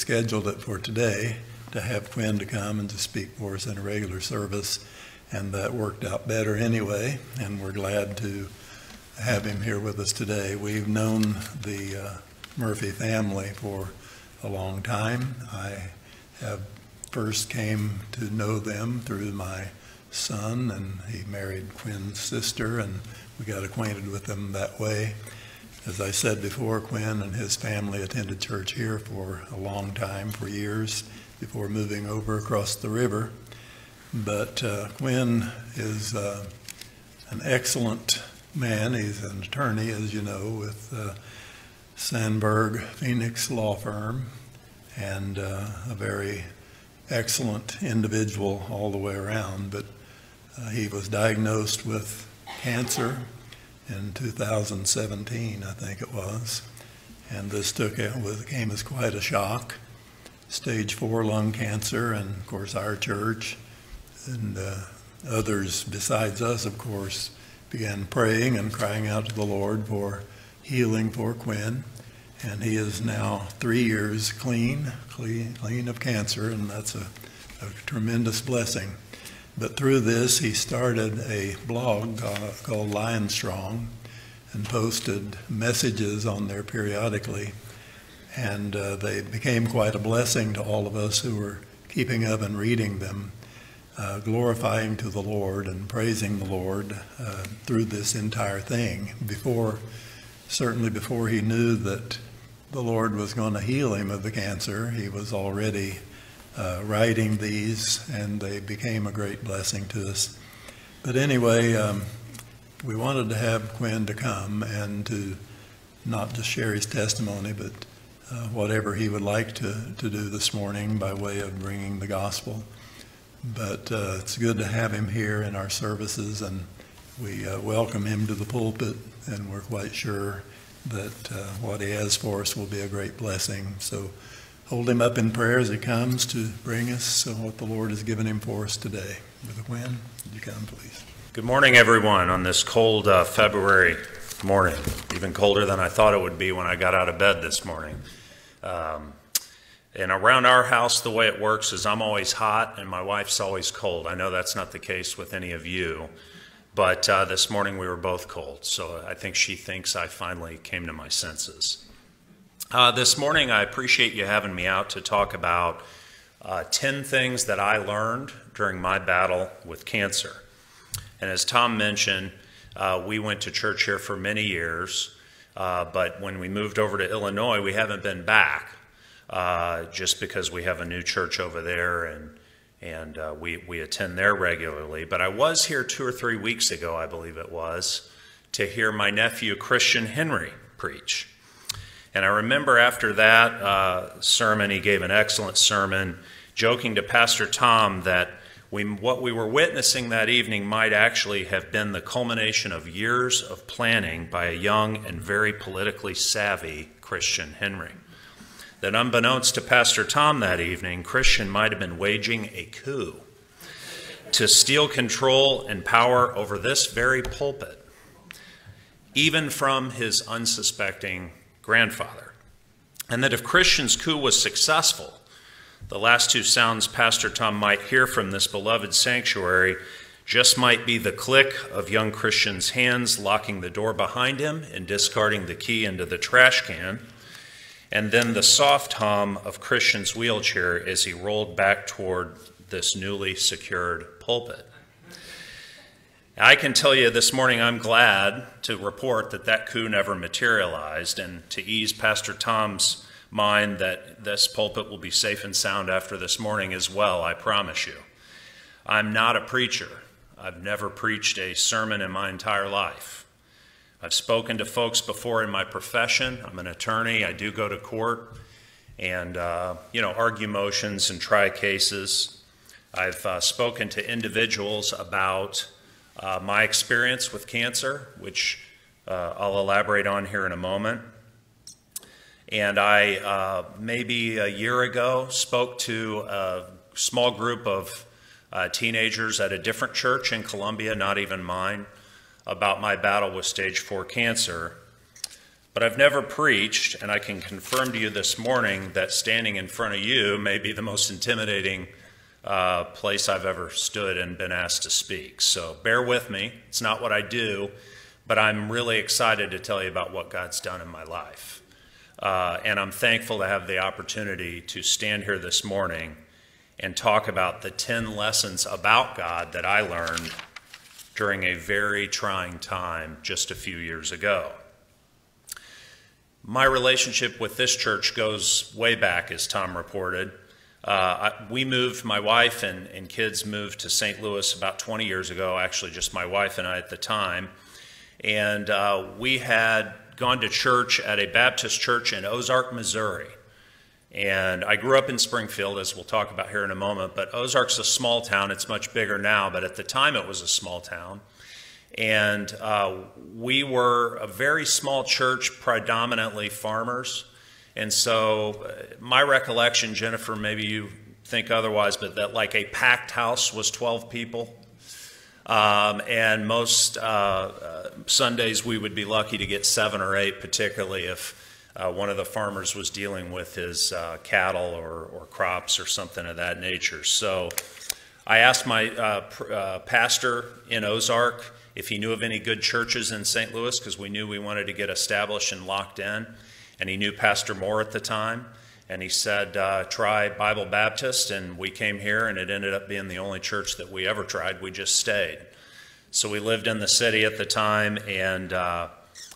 scheduled it for today to have Quinn to come and to speak for us in a regular service, and that worked out better anyway, and we're glad to have him here with us today. We've known the Murphy family for a long time. I have first came to know them through my son, and he married Quinn's sister, and we got acquainted with them that way. As I said before, Quinn and his family attended church here for a long time, for years, before moving over across the river. But Quinn is an excellent man. He's an attorney, as you know, with Sandberg Phoenix Law Firm, and a very excellent individual all the way around. But he was diagnosed with cancer in 2017, I think it was, and this came as quite a shock. Stage 4 lung cancer, and of course our church and others besides us, of course, began praying and crying out to the Lord for healing for Quinn, and he is now 3 years clean of cancer, and that's a tremendous blessing. But through this, he started a blog called Lion Strong and posted messages on there periodically, and they became quite a blessing to all of us who were keeping up and reading them, glorifying to the Lord and praising the Lord through this entire thing. Certainly before he knew that the Lord was going to heal him of the cancer, he was already writing these, and they became a great blessing to us. But anyway, we wanted to have Quinn to come and to not just share his testimony, but whatever he would like to do this morning by way of bringing the gospel. But it's good to have him here in our services, and we welcome him to the pulpit, and we're quite sure that what he has for us will be a great blessing. So hold him up in prayer as he comes to bring us what the Lord has given him for us today. Brother Quinn, would you come, please? Good morning, everyone, on this cold February morning, even colder than I thought it would be when I got out of bed this morning. And around our house, the way it works is I'm always hot and my wife's always cold. I know that's not the case with any of you, but this morning we were both cold, so I think she thinks I finally came to my senses. This morning, I appreciate you having me out to talk about 10 things that I learned during my battle with cancer. And as Tom mentioned, we went to church here for many years, but when we moved over to Illinois, we haven't been back just because we have a new church over there, and we attend there regularly. But I was here 2 or 3 weeks ago, I believe it was, to hear my nephew Christian Henry preach. And I remember after that sermon, he gave an excellent sermon, joking to Pastor Tom that what we were witnessing that evening might actually have been the culmination of years of planning by a young and very politically savvy Christian Henry. That unbeknownst to Pastor Tom that evening, Christian might have been waging a coup to steal control and power over this very pulpit, even from his unsuspecting grandfather. And that if Christian's coup was successful, the last 2 sounds Pastor Tom might hear from this beloved sanctuary just might be the click of young Christian's hands locking the door behind him and discarding the key into the trash can, and then the soft hum of Christian's wheelchair as he rolled back toward this newly secured pulpit. I can tell you this morning I'm glad to report that that coup never materialized, and to ease Pastor Tom's mind that this pulpit will be safe and sound after this morning as well, I promise you. I'm not a preacher. I've never preached a sermon in my entire life. I've spoken to folks before in my profession. I'm an attorney. I do go to court and, argue motions and try cases. I've spoken to individuals about my experience with cancer, which I'll elaborate on here in a moment. And I, maybe a year ago, spoke to a small group of teenagers at a different church in Columbia, not even mine, about my battle with stage 4 cancer. But I've never preached, and I can confirm to you this morning that standing in front of you may be the most intimidating place I've ever stood and been asked to speak. So bear with me. It's not what I do, but I'm really excited to tell you about what God's done in my life. And I'm thankful to have the opportunity to stand here this morning and talk about the 10 lessons about God that I learned during a very trying time just a few years ago. My relationship with this church goes way back, as Tom reported. My wife and kids moved to St. Louis about 20 years ago, actually just my wife and I at the time. And we had gone to church at a Baptist church in Ozark, Missouri. And I grew up in Springfield, as we'll talk about here in a moment, but Ozark's a small town. It's much bigger now, but at the time it was a small town. And we were a very small church, predominantly farmers. And so my recollection, Jennifer, maybe you think otherwise, but that like a packed house was 12 people. And most Sundays we would be lucky to get 7 or 8, particularly if one of the farmers was dealing with his cattle or crops or something of that nature. So I asked my pastor in Ozark if he knew of any good churches in St. Louis, because we knew we wanted to get established and locked in. And he knew Pastor Moore at the time. And he said, try Bible Baptist. And we came here, and it ended up being the only church that we ever tried. We just stayed. So we lived in the city at the time, and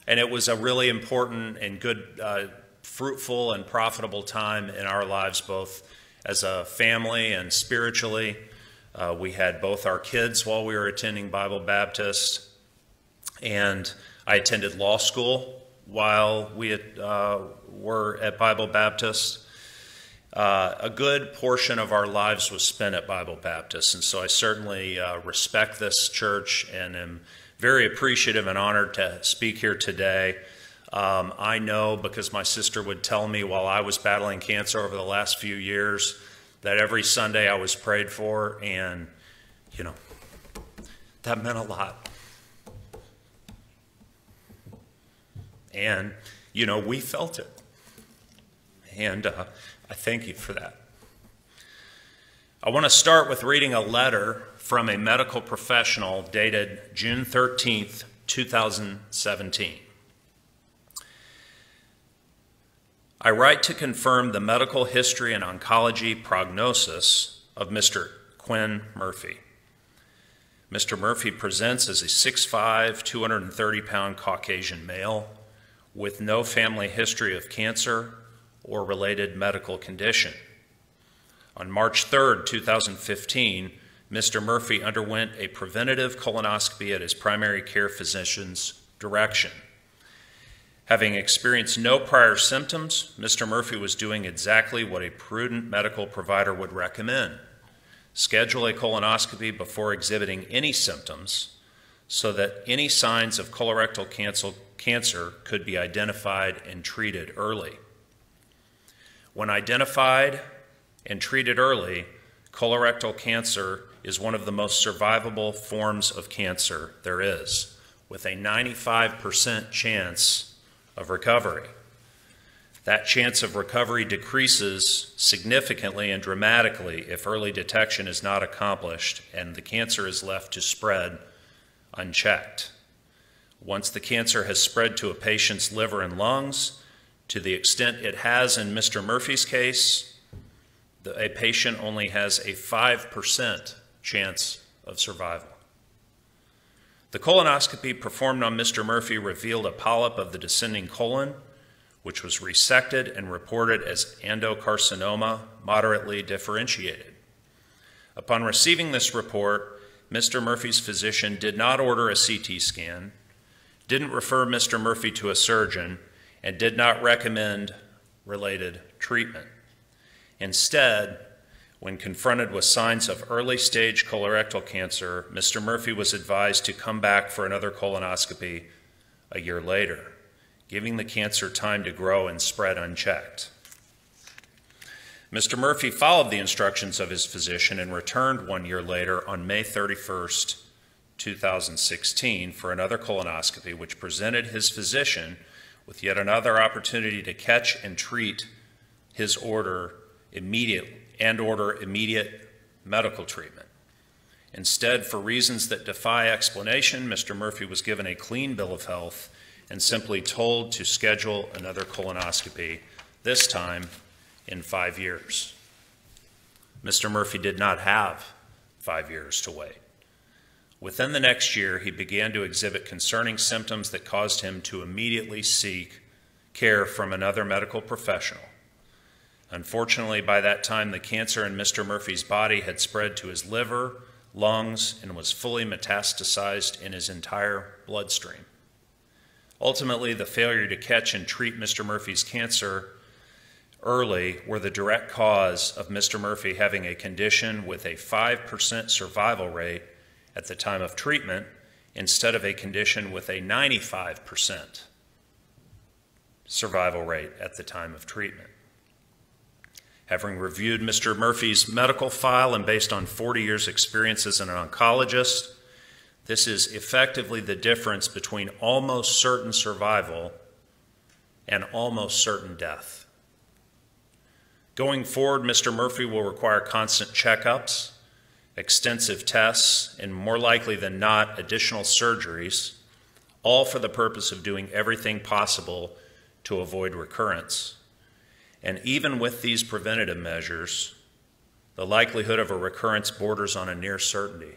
it was a really important and good, fruitful and profitable time in our lives, both as a family and spiritually. We had both our kids while we were attending Bible Baptist, and I attended law school while we were at Bible Baptist. A good portion of our lives was spent at Bible Baptist, and so I certainly respect this church and am very appreciative and honored to speak here today. I know, because my sister would tell me while I was battling cancer over the last few years, that every Sunday I was prayed for, and, that meant a lot. And, we felt it. And I thank you for that. I want to start with reading a letter from a medical professional dated June 13th, 2017. I write to confirm the medical history and oncology prognosis of Mr. Quinn Murphy. Mr. Murphy presents as a 6'5", 230-pound Caucasian male with no family history of cancer or related medical condition. On March 3rd, 2015, Mr. Murphy underwent a preventative colonoscopy at his primary care physician's direction. Having experienced no prior symptoms, Mr. Murphy was doing exactly what a prudent medical provider would recommend: schedule a colonoscopy before exhibiting any symptoms so that any signs of colorectal cancer could be identified and treated early. When identified and treated early, colorectal cancer is one of the most survivable forms of cancer there is, with a 95% chance of recovery. That chance of recovery decreases significantly and dramatically if early detection is not accomplished and the cancer is left to spread unchecked. Once the cancer has spread to a patient's liver and lungs, to the extent it has in Mr. Murphy's case, a patient only has a 5% chance of survival. The colonoscopy performed on Mr. Murphy revealed a polyp of the descending colon, which was resected and reported as endocarcinoma, moderately differentiated. Upon receiving this report, Mr. Murphy's physician did not order a CT scan, didn't refer Mr. Murphy to a surgeon, and did not recommend related treatment. Instead, when confronted with signs of early-stage colorectal cancer, Mr. Murphy was advised to come back for another colonoscopy a year later, giving the cancer time to grow and spread unchecked. Mr. Murphy followed the instructions of his physician and returned 1 year later on May 31st, 2016 for another colonoscopy, which presented his physician with yet another opportunity to catch and treat his order immediate medical treatment. Instead, for reasons that defy explanation, Mr. Murphy was given a clean bill of health and simply told to schedule another colonoscopy, this time in 5 years. Mr. Murphy did not have 5 years to wait. Within the next year, he began to exhibit concerning symptoms that caused him to immediately seek care from another medical professional. Unfortunately, by that time, the cancer in Mr. Murphy's body had spread to his liver, lungs, and was fully metastasized in his entire bloodstream. Ultimately, the failure to catch and treat Mr. Murphy's cancer early were the direct cause of Mr. Murphy having a condition with a 5% survival rate at the time of treatment instead of a condition with a 95% survival rate at the time of treatment. Having reviewed Mr. Murphy's medical file and based on 40 years' experience as an oncologist, this is effectively the difference between almost certain survival and almost certain death. Going forward, Mr. Murphy will require constant checkups, extensive tests, and more likely than not, additional surgeries, all for the purpose of doing everything possible to avoid recurrence. And even with these preventative measures, the likelihood of a recurrence borders on a near certainty.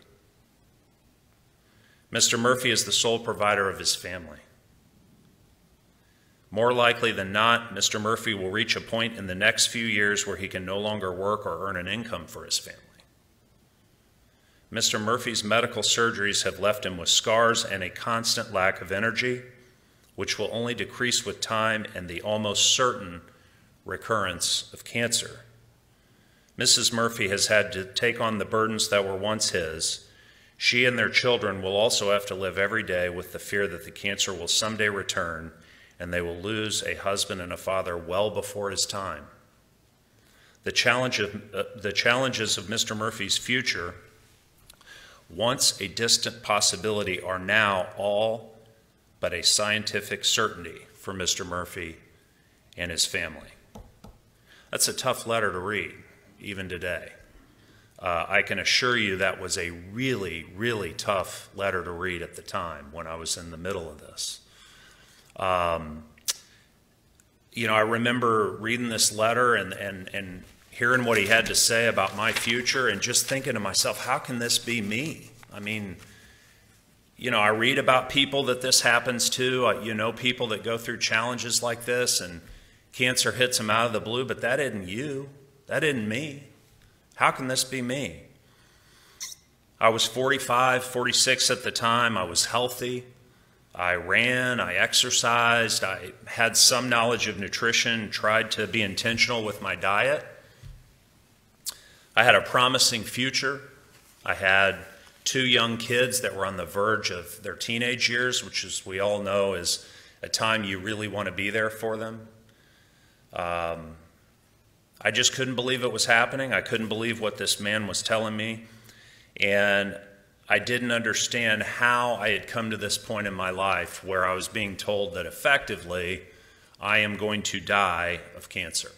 Mr. Murphy is the sole provider of his family. More likely than not, Mr. Murphy will reach a point in the next few years where he can no longer work or earn an income for his family. Mr. Murphy's medical surgeries have left him with scars and a constant lack of energy, which will only decrease with time and the almost certain recurrence of cancer. Mrs. Murphy has had to take on the burdens that were once his. She and their children will also have to live every day with the fear that the cancer will someday return and they will lose a husband and a father well before his time. The challenges of Mr. Murphy's future, once a distant possibility, are now all but a scientific certainty for Mr. Murphy and his family. That's a tough letter to read, even today. I can assure you that was a really, really tough letter to read at the time when I was in the middle of this. I remember reading this letter and hearing what he had to say about my future and just thinking to myself, how can this be me? I mean, I read about people that this happens to, people that go through challenges like this and cancer hits them out of the blue, but that isn't you. That isn't me. How can this be me? I was 45, 46 at the time. I was healthy. I ran, I exercised, I had some knowledge of nutrition, tried to be intentional with my diet. I had a promising future. I had 2 young kids that were on the verge of their teenage years, which, as we all know, is a time you really want to be there for them. I just couldn't believe it was happening. I couldn't believe what this man was telling me. And I didn't understand how I had come to this point in my life where I was being told that effectively I am going to die of cancer.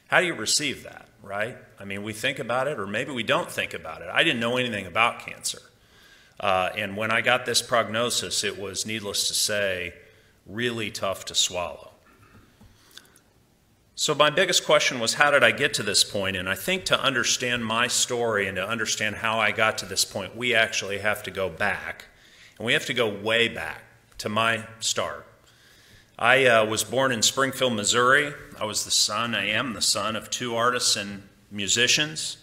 How do you receive that, right? I mean, we think about it, or maybe we don't think about it. I didn't know anything about cancer. And when I got this prognosis, it was, needless to say, really tough to swallow. So my biggest question was, how did I get to this point? And I think to understand my story and to understand how I got to this point, we actually have to go back. And we have to go way back to my start. I was born in Springfield, Missouri. I am the son of 2 artists and musicians.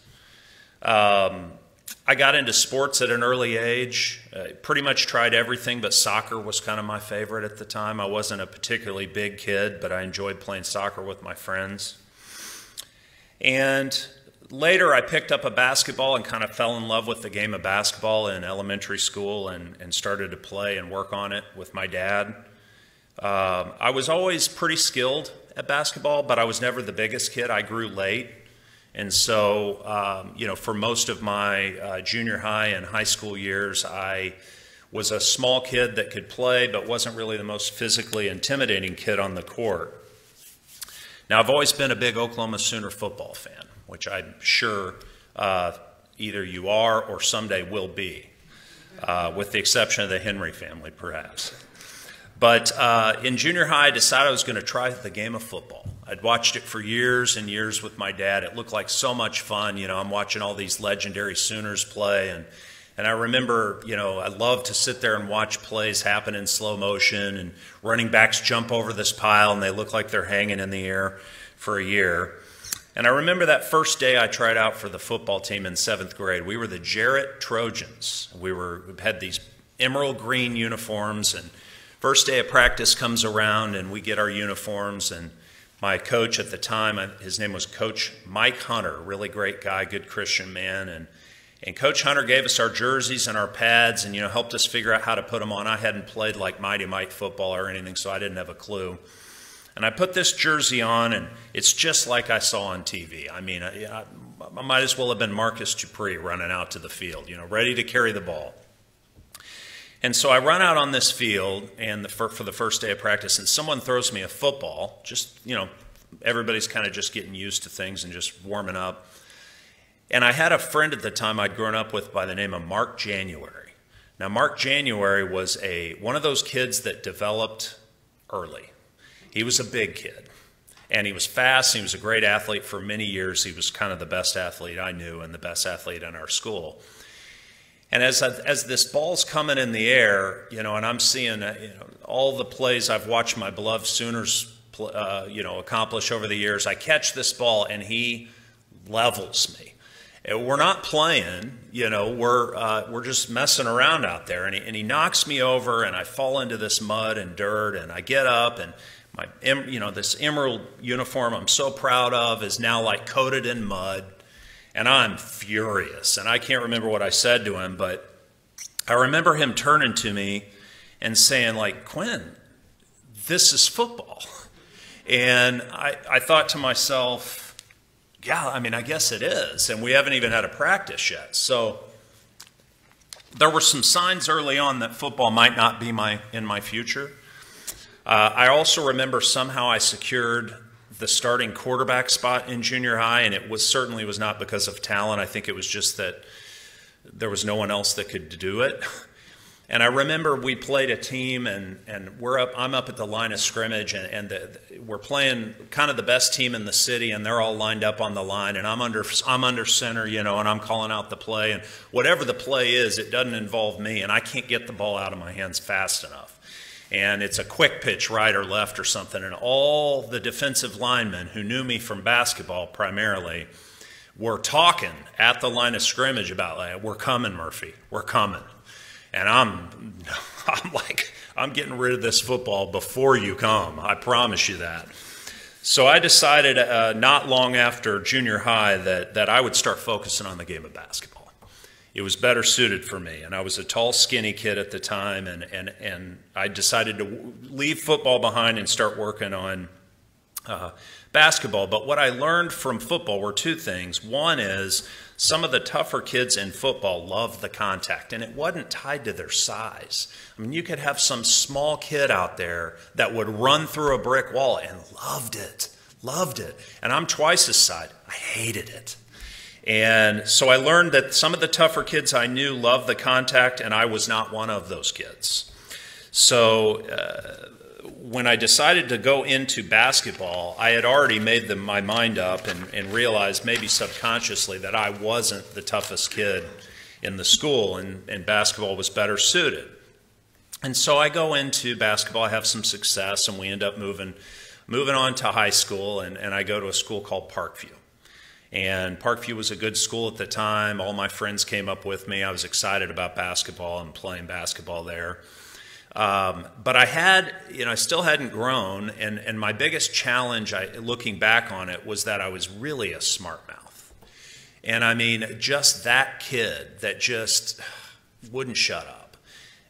I got into sports at an early age. Pretty much tried everything, but soccer was kind of my favorite at the time. I wasn't a particularly big kid, but I enjoyed playing soccer with my friends. And later I picked up a basketball and kind of fell in love with the game of basketball in elementary school and started to play and work on it with my dad. I was always pretty skilled at basketball, but I was never the biggest kid. I grew late. And so, for most of my junior high and high school years, I was a small kid that could play but wasn't really the most physically intimidating kid on the court. Now, I've always been a big Oklahoma Sooner football fan, which I'm sure either you are or someday will be, with the exception of the Henry family, perhaps. But in junior high, I decided I was going to try the game of football. I'd watched it for years and years with my dad. It looked like so much fun. You know, I'm watching all these legendary Sooners play, and I remember, you know, I loved to sit there and watch plays happen in slow motion, and running backs jump over this pile, and they look like they're hanging in the air for a year. And I remember that first day I tried out for the football team in 7th grade. We were the Jarrett Trojans. We had these emerald green uniforms, and first day of practice comes around, and we get our uniforms, and my coach at the time, his name was Coach Mike Hunter, really great guy, good Christian man, and Coach Hunter gave us our jerseys and our pads and, you know, helped us figure out how to put them on. I hadn't played like Mighty Mike football or anything, so I didn't have a clue. And I put this jersey on, and it's just like I saw on TV. I mean, I might as well have been Marcus Dupree running out to the field, you know, ready to carry the ball. And so I run out on this field and for the first day of practice, and someone throws me a football. Just, you know, everybody's kind of just getting used to things and just warming up. And I had a friend at the time I'd grown up with by the name of Mark January. Now, Mark January was one of those kids that developed early. He was a big kid, and he was fast. He was a great athlete for many years. He was kind of the best athlete I knew and the best athlete in our school. And as this ball's coming in the air, you know, and I'm seeing, you know, all the plays I've watched my beloved Sooners, you know, accomplish over the years, I catch this ball and he levels me. We're not playing, you know, we're just messing around out there, and he knocks me over, and I fall into this mud and dirt, and I get up, and my, you know, this emerald uniform I'm so proud of is now like coated in mud. And I'm furious, and I can't remember what I said to him, but I remember him turning to me and saying, like, Quinn, this is football. And I thought to myself, yeah, I mean, I guess it is, and we haven't even had a practice yet. So there were some signs early on that football might not be in my future. I also remember somehow I secured the starting quarterback spot in junior high, and it certainly was not because of talent. I think it was just that there was no one else that could do it. And I remember we played a team, and I'm up at the line of scrimmage, and we're playing kind of the best team in the city, and they're all lined up on the line, and I'm under center, you know, and I'm calling out the play, and whatever the play is, it doesn't involve me, and I can't get the ball out of my hands fast enough. And it's a quick pitch right or left or something, and all the defensive linemen who knew me from basketball primarily were talking at the line of scrimmage about, like, we're coming, Murphy, we're coming. And I'm like, I'm getting rid of this football before you come, I promise you that. So I decided not long after junior high that I would start focusing on the game of basketball. It was better suited for me, and I was a tall, skinny kid at the time, and I decided to leave football behind and start working on basketball. But what I learned from football were two things. One is some of the tougher kids in football loved the contact, and it wasn't tied to their size. I mean, you could have some small kid out there that would run through a brick wall and loved it. And I'm twice his size. I hated it. And so I learned that some of the tougher kids I knew loved the contact, and I was not one of those kids. So when I decided to go into basketball, I had already made my mind up and realized maybe subconsciously that I wasn't the toughest kid in the school, and basketball was better suited. And so I go into basketball, I have some success, and we end up moving on to high school, and I go to a school called Parkview. And Parkview was a good school at the time. All my friends came up with me. I was excited about basketball and playing basketball there. But I still hadn't grown, and my biggest challenge, looking back on it, was that I was really a smart mouth. And I mean, just that kid that just wouldn't shut up.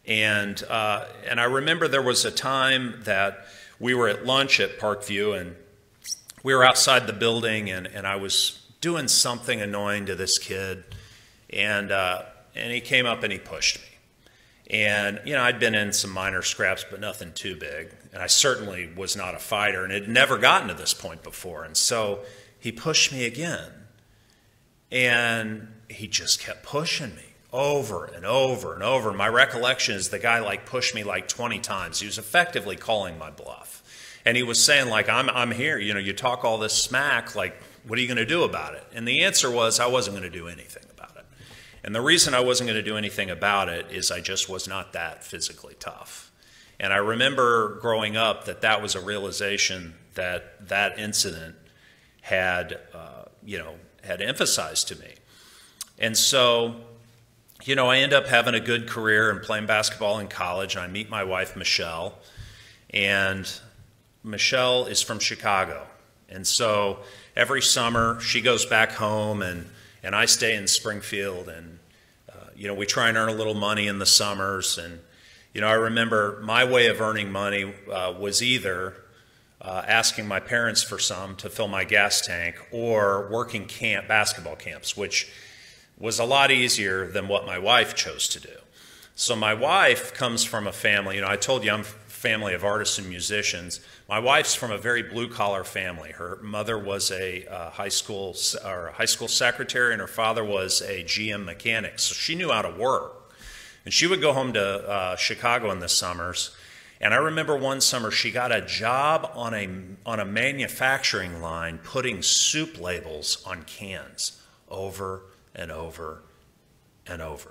And I remember there was a time that we were at lunch at Parkview, and we were outside the building, and I was doing something annoying to this kid, and he came up and he pushed me. And, I'd been in some minor scraps, but nothing too big. And I certainly was not a fighter and had never gotten to this point before. And so he pushed me again. And he just kept pushing me over and over and over. My recollection is the guy pushed me 20 times. He was effectively calling my bluff. And he was saying I'm here, you talk all this smack, what are you going to do about it? And the answer was I wasn't going to do anything about it. And the reason I wasn't going to do anything about it is I just was not that physically tough. And I remember growing up that was a realization that incident had, had emphasized to me. And so, I end up having a good career and playing basketball in college, and I meet my wife, Michelle, and Michelle is from Chicago. And so every summer she goes back home, and I stay in Springfield, and, we try and earn a little money in the summers. And, I remember my way of earning money was either asking my parents for some to fill my gas tank or working basketball camps, which was a lot easier than what my wife chose to do. So my wife comes from a family, I told you I'm a family of artists and musicians. My wife's from a very blue-collar family. Her mother was a high school secretary, and her father was a GM mechanic, so she knew how to work. And she would go home to Chicago in the summers. And I remember one summer she got a job on a manufacturing line putting soup labels on cans over and over and over.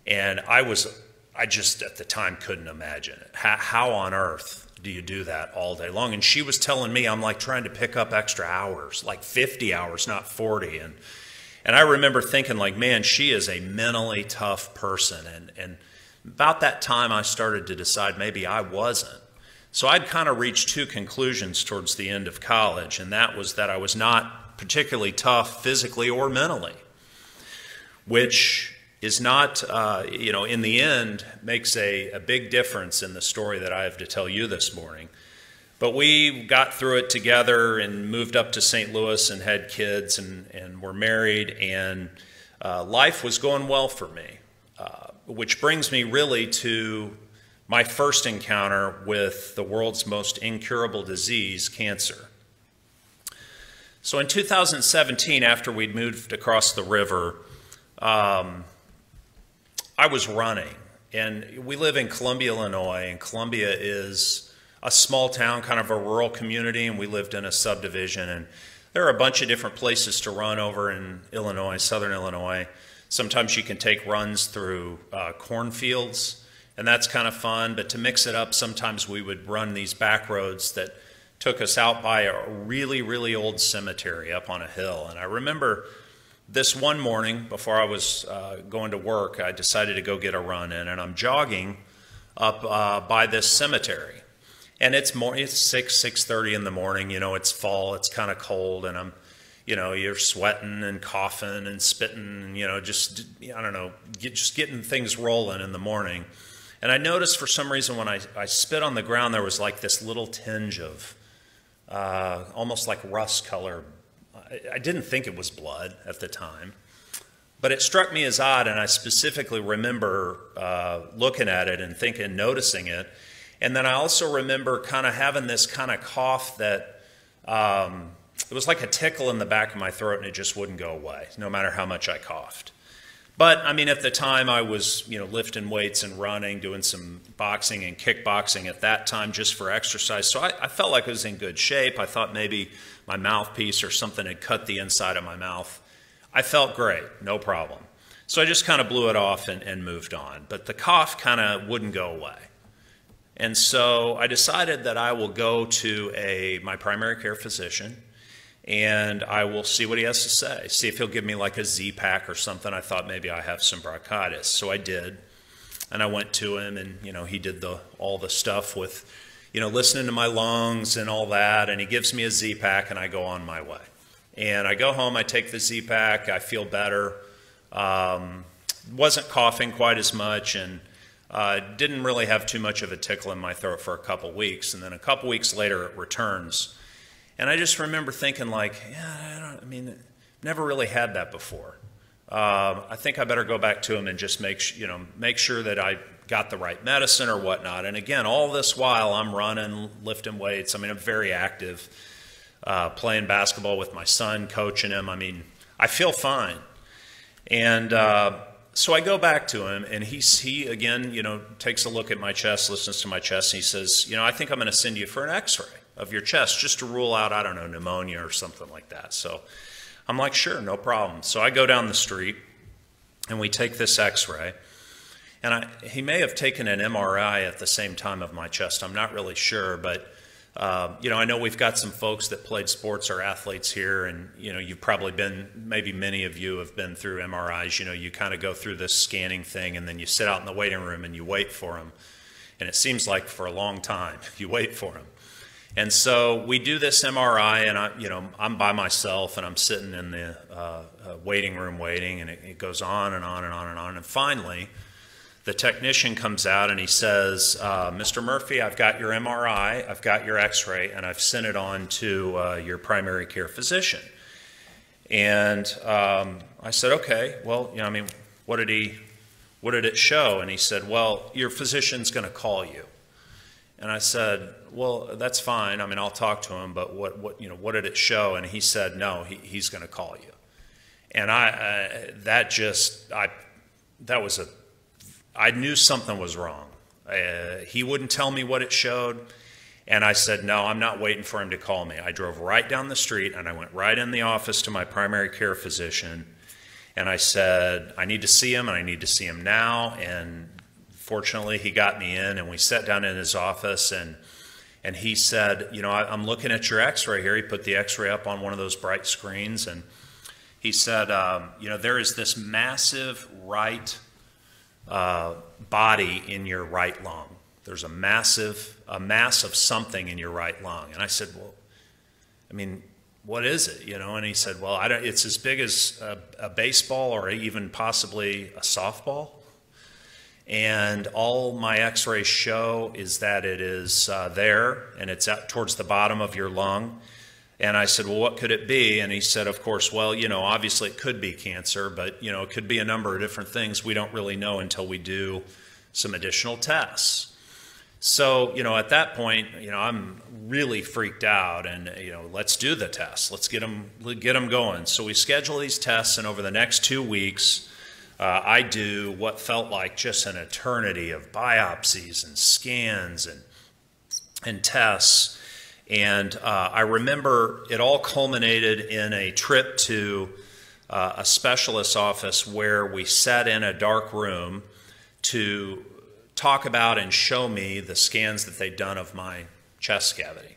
And I just at the time couldn't imagine it. How on earth do you do that all day long? And she was telling me I'm trying to pick up extra hours, 50 hours, not 40. And I remember thinking man, she is a mentally tough person. And about that time I started to decide maybe I wasn't. So I'd kind of reached two conclusions towards the end of college, and that was that I was not particularly tough physically or mentally, which is not, in the end, makes a big difference in the story that I have to tell you this morning. But we got through it together and moved up to St. Louis and had kids and were married, and life was going well for me, which brings me really to my first encounter with the world's most incurable disease, cancer. So in 2017, after we'd moved across the river, I was running, and we live in Columbia, Illinois, and Columbia is a small town, kind of a rural community, and we lived in a subdivision, and there are a bunch of different places to run over in Illinois, southern Illinois. Sometimes you can take runs through cornfields, and that's kind of fun, but to mix it up, sometimes we would run these back roads that took us out by a really, really old cemetery up on a hill. And I remember this one morning, before I was going to work, I decided to go get a run in, and I'm jogging up by this cemetery. And it's 6:30 in the morning, it's fall, it's kind of cold, and I'm, you're sweating and coughing and spitting, just getting things rolling in the morning. And I noticed for some reason when I spit on the ground, there was this little tinge of almost like rust color. I didn't think it was blood at the time, but it struck me as odd, and I specifically remember looking at it and noticing it. And then I also remember kind of having this kind of cough that it was like a tickle in the back of my throat, and it just wouldn't go away, no matter how much I coughed. But, at the time I was, lifting weights and running, doing some boxing and kickboxing at that time just for exercise. So I felt like I was in good shape. I thought maybe my mouthpiece or something had cut the inside of my mouth. I felt great, no problem. So I just kind of blew it off and moved on. But the cough kind of wouldn't go away. And so I decided that I will go to my primary care physician, and I will see what he has to say, see if he'll give me a Z-Pack or something. I thought maybe I have some bronchitis. So I did, and I went to him, and he did all the stuff with listening to my lungs and all that, and he gives me a Z-Pack, and I go on my way. And I go home, I take the Z-Pack, I feel better, wasn't coughing quite as much, and didn't really have too much of a tickle in my throat for a couple weeks, and then a couple weeks later it returns. And I just remember thinking never really had that before. I think I better go back to him and just make sure that I got the right medicine or whatnot. And again, all this while I'm running, lifting weights. I mean, I'm very active, playing basketball with my son, coaching him. I mean, I feel fine. And so I go back to him, and he again, takes a look at my chest, listens to my chest, and he says, I think I'm going to send you for an x-ray of your chest just to rule out, I don't know, pneumonia or something like that. So I'm like, sure, no problem. So I go down the street, and we take this x-ray. And he may have taken an MRI at the same time of my chest. I'm not really sure, but I know we've got some folks that played sports or athletes here, and you've probably been, maybe many of you have been through MRIs. You kind of go through this scanning thing, and then you sit out in the waiting room and you wait for them. And it seems like for a long time you wait for them. And so we do this MRI, and I'm by myself, and I'm sitting in the waiting room waiting, and it goes on and on and on and on. And finally, the technician comes out and he says, Mr. Murphy, I've got your MRI, I've got your x-ray, and I've sent it on to your primary care physician. And I said, okay, well, what did it show? And he said, well, your physician's going to call you. And I said, well, that's fine. I'll talk to him, but what did it show? And he said, no, he's going to call you. And I knew something was wrong. He wouldn't tell me what it showed. And I said, no, I'm not waiting for him to call me. I drove right down the street, and I went right in the office to my primary care physician. And I said, I need to see him, and I need to see him now. And fortunately, he got me in, and we sat down in his office, and he said, I'm looking at your x-ray here. He put the x-ray up on one of those bright screens, and he said, there is this massive right body in your right lung. There's a mass of something in your right lung. And I said, well, what is it? And he said, well, it's as big as a baseball or even possibly a softball. And all my x-rays show is that it is there, and it's out towards the bottom of your lung. And I said, well, what could it be? And he said, of course, well, obviously it could be cancer, but, it could be a number of different things. We don't really know until we do some additional tests. So, at that point, I'm really freaked out, and, let's do the tests. Let's get them going. So we schedule these tests, and over the next 2 weeks, I do what felt like just an eternity of biopsies and scans and tests. And I remember it all culminated in a trip to a specialist's office where we sat in a dark room to talk about and show me the scans that they'd done of my chest cavity.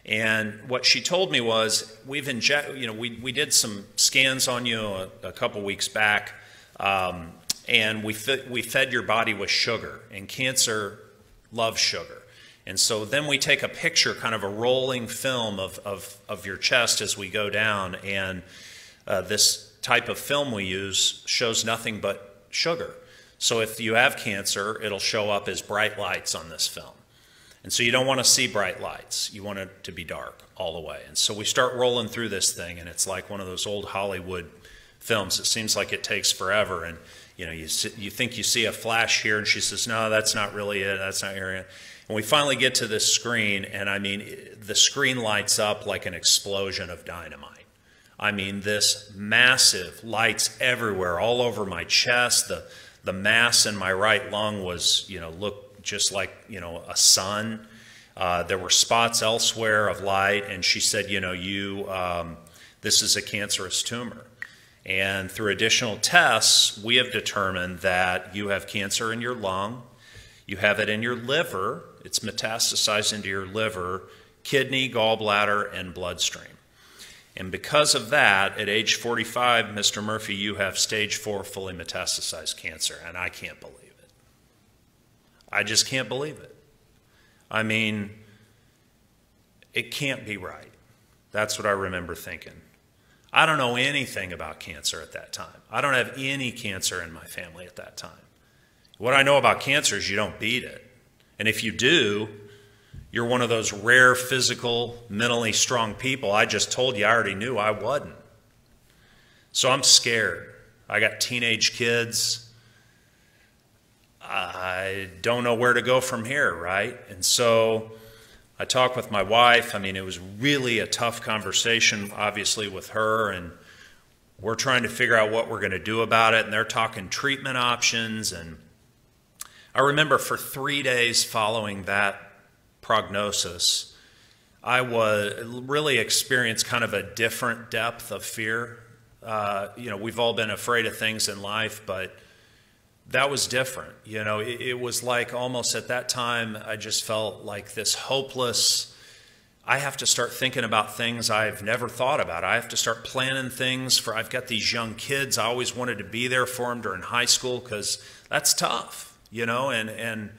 And what she told me was, we did some scans on you a couple weeks back, and we fed your body with sugar, and cancer loves sugar. And so then we take a picture, kind of a rolling film of your chest as we go down, and this type of film we use shows nothing but sugar. So if you have cancer, it'll show up as bright lights on this film. And so you don't want to see bright lights. You want it to be dark all the way. And so we start rolling through this thing, and it's like one of those old Hollywood films. It seems like it takes forever, and you think you see a flash here, and she says, no, that's not really it. That's not your area. And we finally get to this screen, and the screen lights up like an explosion of dynamite. This massive lights everywhere, all over my chest. The mass in my right lung was, looked just like, a sun. There were spots elsewhere of light, and she said, this is a cancerous tumor. And through additional tests, we have determined that you have cancer in your lung, you have it in your liver, it's metastasized into your liver, kidney, gallbladder, and bloodstream. And because of that, at age 45, Mr. Murphy, you have stage 4 fully metastasized cancer, and I can't believe it. I just can't believe it. It can't be right. That's what I remember thinking. I don't know anything about cancer at that time. I don't have any cancer in my family at that time. What I know about cancer is you don't beat it. And if you do, you're one of those rare physical, mentally strong people. I just told you I already knew I wasn't. So I'm scared. I got teenage kids. I don't know where to go from here, right? And so I talked with my wife. I mean, it was really a tough conversation, obviously, with her, and we're trying to figure out what we're going to do about it, and they're talking treatment options. And I remember for 3 days following that prognosis, I really experienced kind of a different depth of fear. We've all been afraid of things in life, but that was different. It was like almost at that time, I just felt like this hopeless, I have to start thinking about things I've never thought about. I have to start planning things I've got these young kids. I always wanted to be there for them during high school because that's tough, and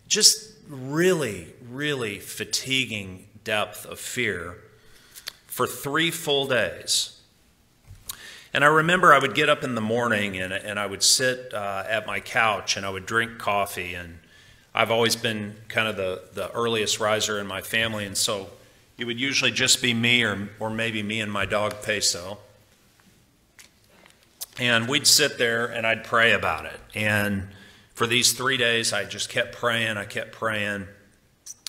just really, really fatiguing depth of fear for 3 full days. And I remember I would get up in the morning and I would sit at my couch and I would drink coffee. And I've always been kind of the earliest riser in my family. And so it would usually just be me or maybe me and my dog Peso. And we'd sit there and I'd pray about it. And for these 3 days, I just kept praying. I kept praying.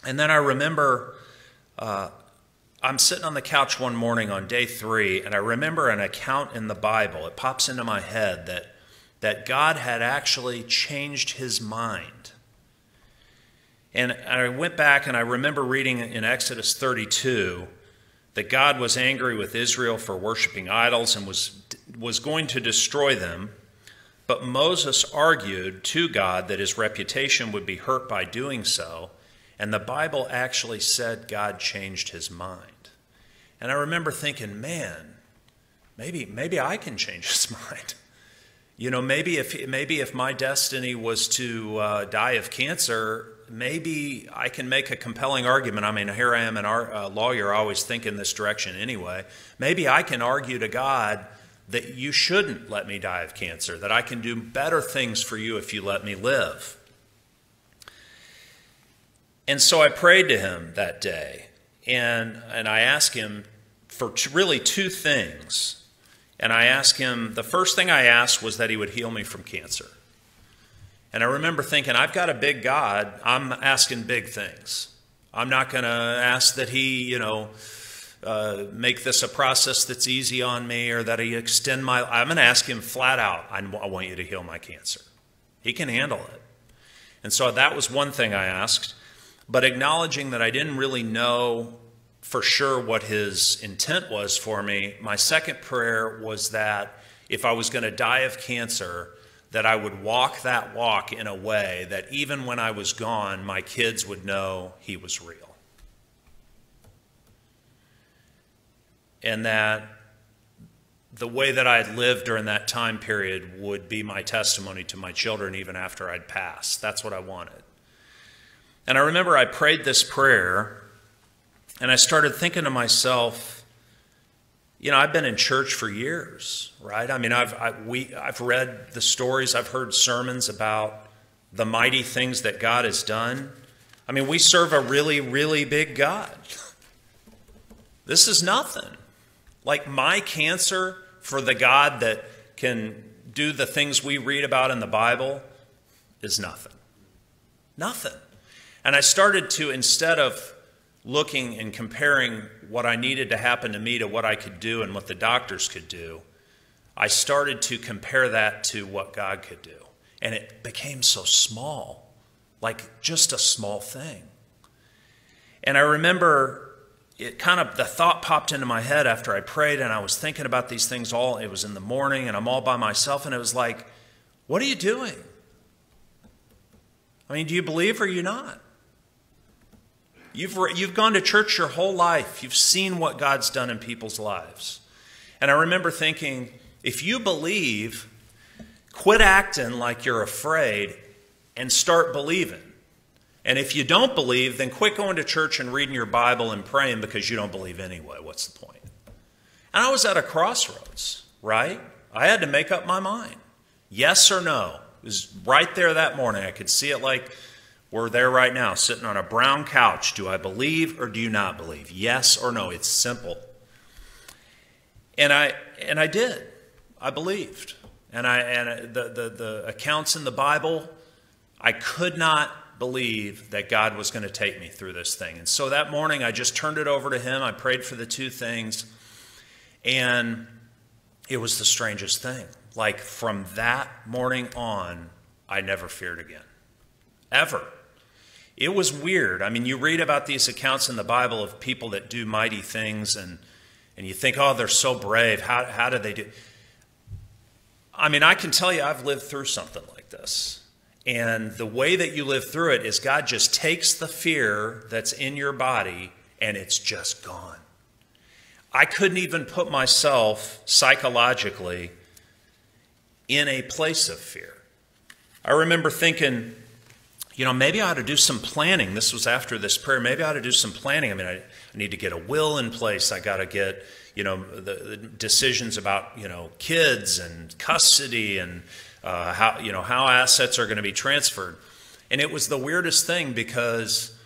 And then I remember I'm sitting on the couch one morning on day 3, and I remember an account in the Bible. It pops into my head that God had actually changed his mind. And I went back and I remember reading in Exodus 32 that God was angry with Israel for worshiping idols and was going to destroy them. But Moses argued to God that his reputation would be hurt by doing so. And the Bible actually said God changed his mind. And I remember thinking, man, maybe I can change his mind. Maybe if my destiny was to die of cancer, maybe I can make a compelling argument. I mean, here I am, a lawyer, always think in this direction anyway. Maybe I can argue to God that you shouldn't let me die of cancer, that I can do better things for you if you let me live. And so I prayed to him that day, and I asked him for really 2 things. And I asked him, the first thing I asked was that he would heal me from cancer. And I remember thinking, I've got a big God, I'm asking big things. I'm not going to ask that he, make this a process that's easy on me or that he extend I'm going to ask him flat out, I want you to heal my cancer. He can handle it. And so that was one thing I asked. But acknowledging that I didn't really know for sure what his intent was for me, my second prayer was that if I was going to die of cancer, that I would walk that walk in a way that even when I was gone, my kids would know he was real. And that the way that I had lived during that time period would be my testimony to my children even after I'd passed. That's what I wanted. And I remember I prayed this prayer, and I started thinking to myself, I've been in church for years, right? I mean, I've read the stories, I've heard sermons about the mighty things that God has done. I mean, we serve a really, really big God. This is nothing. Like my cancer for the God that can do the things we read about in the Bible is nothing. Nothing. And I started to, instead of looking and comparing what I needed to happen to me to what I could do and what the doctors could do, I started to compare that to what God could do. And it became so small, like just a small thing. And I remember the thought popped into my head after I prayed, and I was thinking about these things it was in the morning, and I'm all by myself, and it was like, what are you doing? I mean, do you believe or are you not? You've gone to church your whole life. You've seen what God's done in people's lives. And I remember thinking, if you believe, quit acting like you're afraid and start believing. And if you don't believe, then quit going to church and reading your Bible and praying because you don't believe anyway. What's the point? And I was at a crossroads, right? I had to make up my mind. Yes or no. It was right there that morning. I could see it like we're there right now, sitting on a brown couch. Do I believe or do you not believe? Yes or no. It's simple. And I did. I believed. And the accounts in the Bible, I could not believe that God was going to take me through this thing. And so that morning, I just turned it over to him. I prayed for the two things. And it was the strangest thing. Like from that morning on, I never feared again. Ever. It was weird. I mean, you read about these accounts in the Bible of people that do mighty things, and you think, oh, they're so brave. How do they do? I mean, I can tell you I've lived through something like this. And the way that you live through it is God just takes the fear that's in your body and it's just gone. I couldn't even put myself psychologically in a place of fear. I remember thinking, maybe I ought to do some planning. This was after this prayer. Maybe I ought to do some planning. I mean, I need to get a will in place. I got to get, the decisions about, kids and custody and how assets are going to be transferred. And it was the weirdest thing because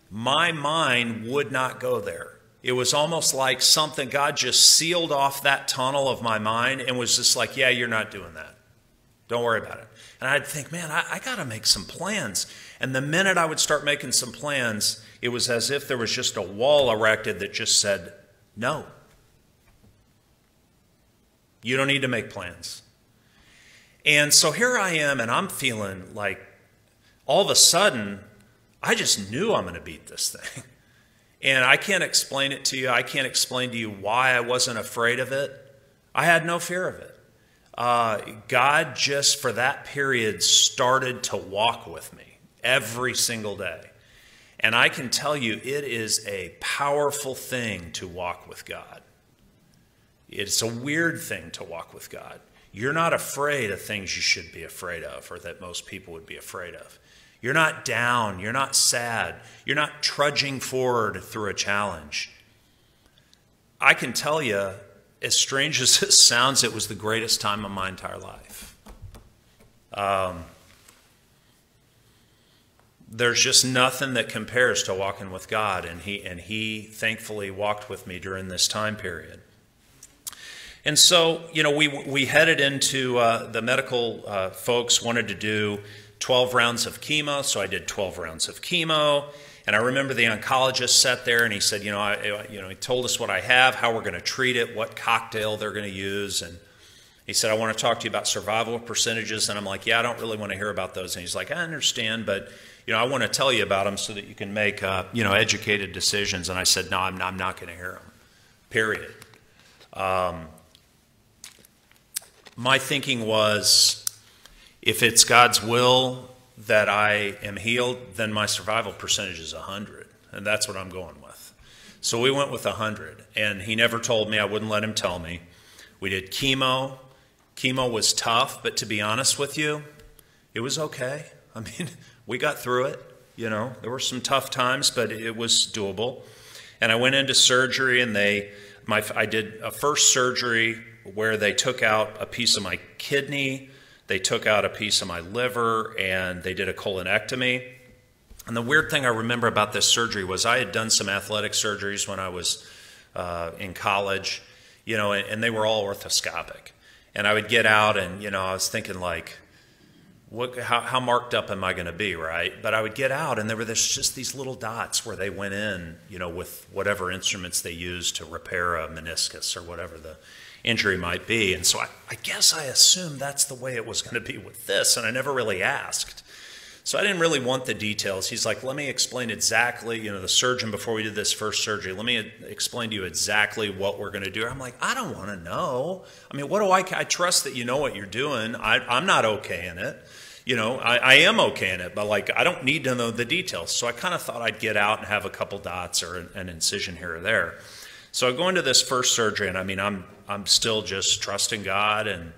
my mind would not go there. It was almost like something, God just sealed off that tunnel of my mind and was just like, yeah, you're not doing that. Don't worry about it. And I'd think, man, I got to make some plans. And the minute I would start making some plans, it was as if there was just a wall erected that just said, no. You don't need to make plans. And so here I am, and I'm feeling like all of a sudden, I just knew I'm going to beat this thing. And I can't explain it to you. I can't explain to you why I wasn't afraid of it. I had no fear of it. God just for that period started to walk with me every single day. And I can tell you it is a powerful thing to walk with God. It's a weird thing to walk with God. You're not afraid of things you should be afraid of or that most people would be afraid of. You're not down. You're not sad. You're not trudging forward through a challenge. I can tell you, as strange as it sounds, it was the greatest time of my entire life. There's just nothing that compares to walking with God, and he thankfully walked with me during this time period. And so, we headed into the medical folks wanted to do 12 rounds of chemo, so I did 12 rounds of chemo. And I remember the oncologist sat there and he said, he told us what I have, how we're going to treat it, what cocktail they're going to use. And he said, I want to talk to you about survival percentages. And I'm like, yeah, I don't really want to hear about those. And he's like, I understand, but I want to tell you about them so that you can make educated decisions. And I said, no, I'm not going to hear them, period. My thinking was, if it's God's will that I am healed, then my survival percentage is 100. And that's what I'm going with. So we went with 100. And he never told me. I wouldn't let him tell me. We did chemo. Chemo was tough, but to be honest with you, it was okay. I mean, we got through it. There were some tough times, but it was doable. And I went into surgery, and I did a first surgery where they took out a piece of my kidney. They took out a piece of my liver, and they did a colonectomy. And the weird thing I remember about this surgery was I had done some athletic surgeries when I was in college, and they were all orthoscopic. And I would get out, and, I was thinking, like, how marked up am I going to be, right? But I would get out, and there's just these little dots where they went in, with whatever instruments they used to repair a meniscus or whatever the injury might be. And so I guess I assumed that's the way it was going to be with this, and I never really asked. So I didn't really want the details. He's like, let me explain exactly, the surgeon before we did this first surgery, let me explain to you exactly what we're going to do. I'm like, I don't want to know. I mean, what do I trust that you know what you're doing. I'm not okay in it. I am okay in it, but I don't need to know the details. So I kind of thought I'd get out and have a couple dots or an incision here or there. So I go into this first surgery, and I mean, I'm still just trusting God, and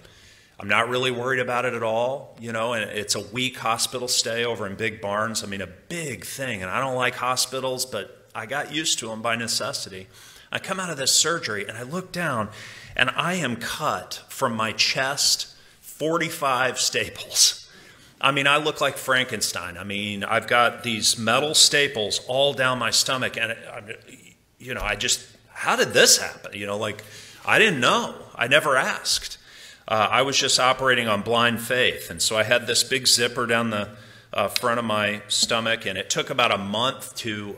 I'm not really worried about it at all, and it's a week hospital stay over in Big Barns. I mean, a big thing, and I don't like hospitals, but I got used to them by necessity. I come out of this surgery, and I look down, and I am cut from my chest 45 staples. I mean, I look like Frankenstein. I mean, I've got these metal staples all down my stomach, and how did this happen? I didn't know. I never asked. I was just operating on blind faith. And so I had this big zipper down the front of my stomach, and it took about a month to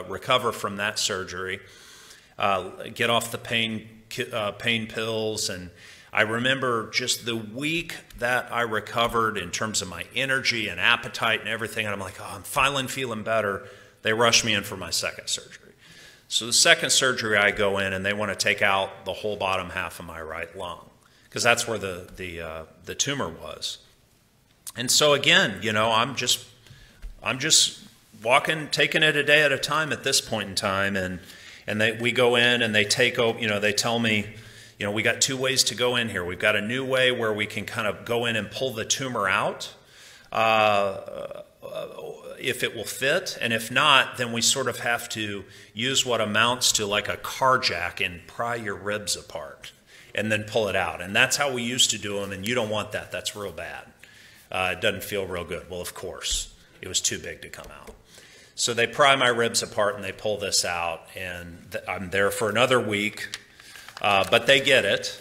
recover from that surgery, get off the pain pills. And I remember just the week that I recovered in terms of my energy and appetite and everything, and I'm like, oh, I'm finally feeling better. They rushed me in for my second surgery. So the second surgery, I go in, and they want to take out the whole bottom half of my right lung, because that's where the tumor was. And so again, you know, I'm just walking, taking it a day at a time at this point in time, and we go in and they take, you know, they tell me, you know, we got two ways to go in here. We've got a new way where we can kind of go in and pull the tumor out, if it will fit, and if not, then we sort of have to use what amounts to like a car jack and pry your ribs apart and then pull it out. And that's how we used to do them, and you don't want that. That's real bad. It doesn't feel real good. Well, of course, it was too big to come out. So they pry my ribs apart and they pull this out, and I'm there for another week, but they get it.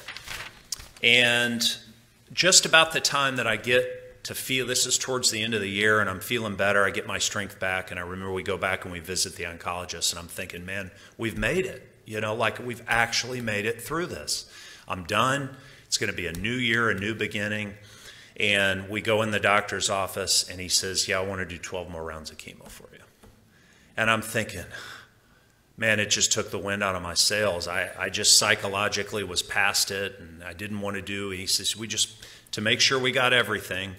And just about the time that I get to feel, this is towards the end of the year, and I'm feeling better, I get my strength back, and I remember we go back and we visit the oncologist, and I'm thinking, man, we've made it. You know, like we've actually made it through this. I'm done. It's going to be a new year, a new beginning. And we go in the doctor's office, and he says, yeah, I want to do 12 more rounds of chemo for you. And I'm thinking, man, it just took the wind out of my sails. I just psychologically was past it, and I didn't want to do. He says, to make sure we got everything,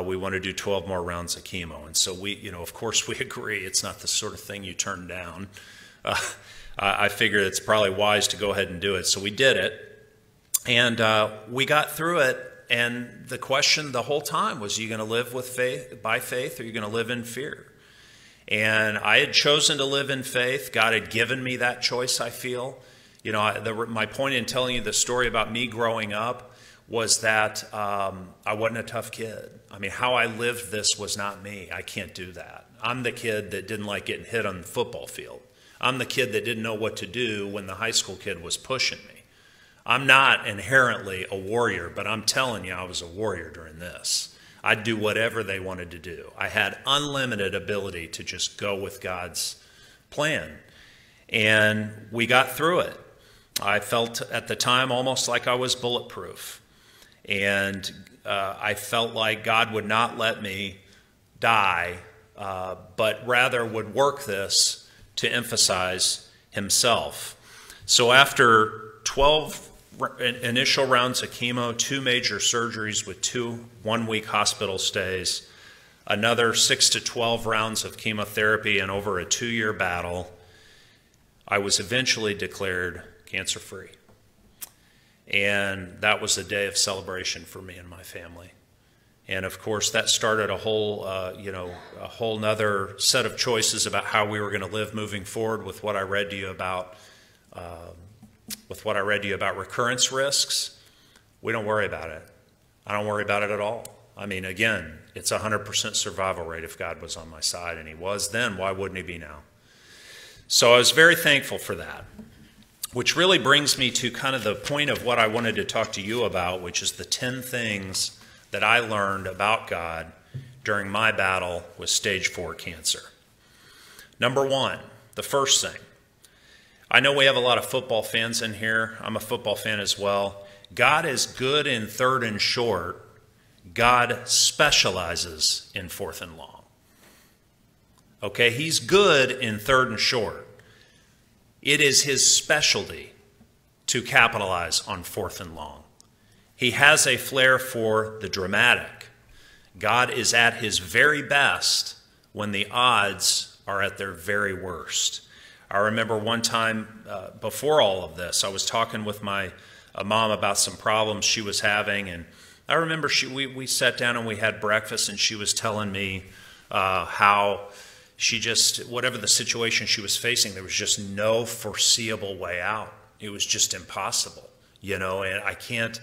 we want to do 12 more rounds of chemo. And so we, you know, of course we agree. It's not the sort of thing you turn down. I figured it's probably wise to go ahead and do it. So we did it, and we got through it. And the question the whole time was, are you going to live with faith, by faith, or are you going to live in fear? And I had chosen to live in faith. God had given me that choice, I feel. You know, my point in telling you the story about me growing up was that I wasn't a tough kid. I mean, how I lived this was not me. I can't do that. I'm the kid that didn't like getting hit on the football field. I'm the kid that didn't know what to do when the high school kid was pushing me. I'm not inherently a warrior, but I'm telling you, I was a warrior during this. I'd do whatever they wanted to do. I had unlimited ability to just go with God's plan. And we got through it. I felt at the time almost like I was bulletproof. And I felt like God would not let me die, but rather would work this to emphasize himself. So after 12 initial rounds of chemo, 2 major surgeries with 2 one-week hospital stays, another 6 to 12 rounds of chemotherapy, and over a 2-year battle, I was eventually declared cancer-free. And that was a day of celebration for me and my family. And of course, that started a whole, a whole nother set of choices about how we were going to live moving forward with what I read to you about, recurrence risks. We don't worry about it. I don't worry about it at all. I mean, again, it's 100% survival rate. If God was on my side, and he was then, why wouldn't he be now? So I was very thankful for that, which really brings me to kind of the point of what I wanted to talk to you about, which is the 10 things that I learned about God during my battle with stage 4 cancer. Number 1, the first thing. I know we have a lot of football fans in here. I'm a football fan as well. God is good in 3rd and short. God specializes in 4th and long. Okay, he's good in 3rd and short. It is his specialty to capitalize on 4th and long. He has a flair for the dramatic. God is at his very best when the odds are at their very worst. I remember one time before all of this, I was talking with my mom about some problems she was having, and I remember we sat down and we had breakfast, and she was telling me how she just, whatever the situation she was facing, there was just no foreseeable way out. It was just impossible, you know, and I can't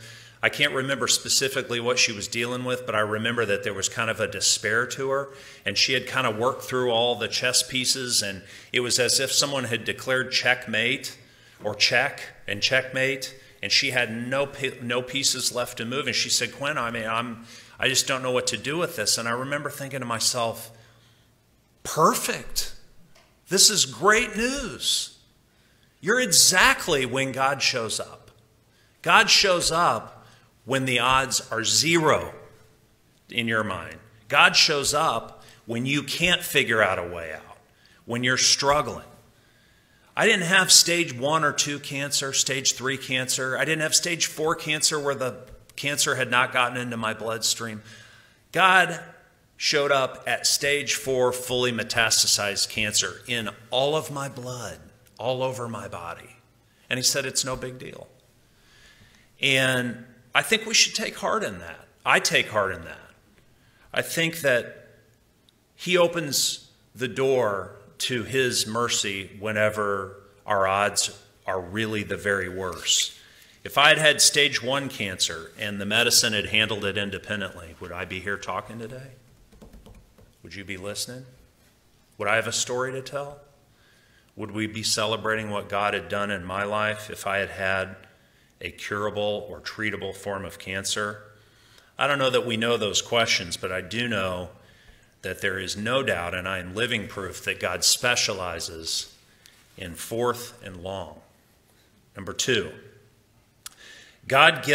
remember specifically what she was dealing with, but I remember that there was kind of a despair to her, and she had kind of worked through all the chess pieces, and it was as if someone had declared checkmate or check and checkmate, and she had no pieces left to move. And she said, Quinn, I mean, I just don't know what to do with this. And I remember thinking to myself, perfect. This is great news. You're exactly when God shows up. God shows up when the odds are zero in your mind. God shows up when you can't figure out a way out, when you're struggling. I didn't have stage 1 or 2 cancer, stage 3 cancer. I didn't have stage 4 cancer where the cancer had not gotten into my bloodstream. God showed up at stage 4 fully metastasized cancer in all of my blood, all over my body. And he said, it's no big deal. And I think we should take heart in that. I take heart in that. I think that he opens the door to his mercy whenever our odds are really the very worst. If I had had stage 1 cancer and the medicine had handled it independently, would I be here talking today? Would you be listening? Would I have a story to tell? Would we be celebrating what God had done in my life if I had had a curable or treatable form of cancer? I don't know that we know those questions, but I do know that there is no doubt, and I am living proof, that God specializes in fourth and long. Number 2, God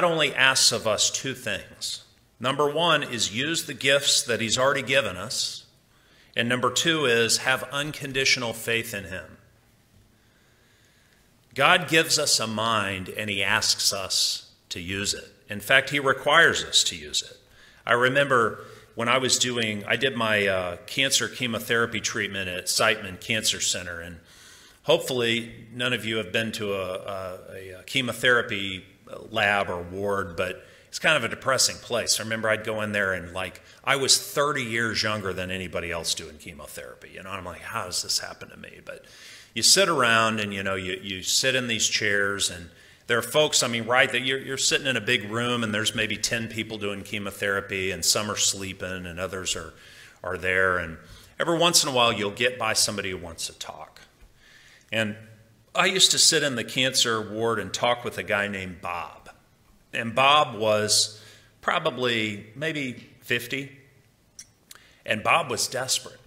only asks of us 2 things. Number 1 is use the gifts that he's already given us. And number 2 is have unconditional faith in him. God gives us a mind and he asks us to use it. In fact, he requires us to use it. I remember when I did my cancer chemotherapy treatment at Siteman Cancer Center, and hopefully none of you have been to a chemotherapy lab or ward, but it's kind of a depressing place. I remember I'd go in there and I was 30 years younger than anybody else doing chemotherapy. And I'm like, how does this happen to me? But you sit around and, you sit in these chairs and there are folks, that you're sitting in a big room and there's maybe 10 people doing chemotherapy and some are sleeping and others are there. And every once in a while you'll get by somebody who wants to talk. And I used to sit in the cancer ward and talk with a guy named Bob. And Bob was probably maybe 50. And Bob was desperate.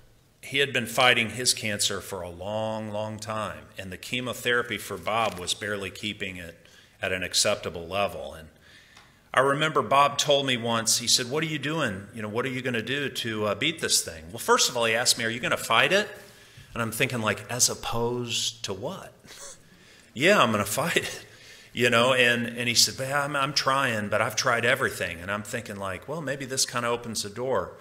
He had been fighting his cancer for a long, long time. And the chemotherapy for Bob was barely keeping it at an acceptable level. And I remember Bob told me once, he said, what are you doing? What are you going to do to beat this thing? Well, first of all, he asked me, are you going to fight it? And I'm thinking as opposed to what? Yeah, I'm going to fight it. And he said, I'm trying, but I've tried everything. And I'm thinking well, maybe this kind of opens the door.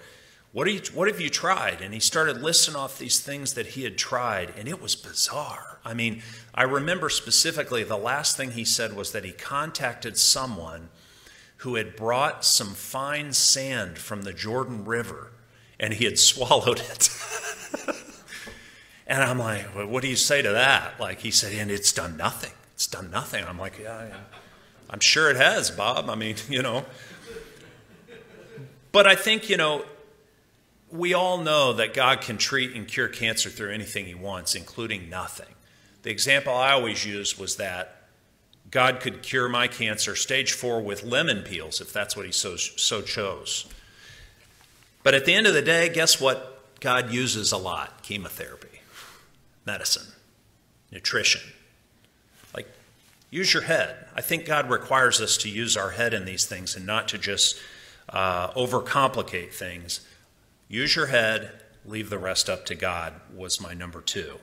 What have you tried? And he started listing off these things that he had tried, and it was bizarre. I remember specifically the last thing he said was that he contacted someone who had brought some fine sand from the Jordan River, and he had swallowed it. And I'm like, well, what do you say to that? He said, and it's done nothing. It's done nothing. I'm like, yeah, I'm sure it has, Bob. But I think, we all know that God can treat and cure cancer through anything he wants, including nothing. The example I always used was that God could cure my cancer, stage 4, with lemon peels, if that's what he so chose. But at the end of the day, guess what God uses a lot? Chemotherapy, medicine, nutrition. Use your head. I think God requires us to use our head in these things and not to just overcomplicate things. Use your head, leave the rest up to God was my number 2.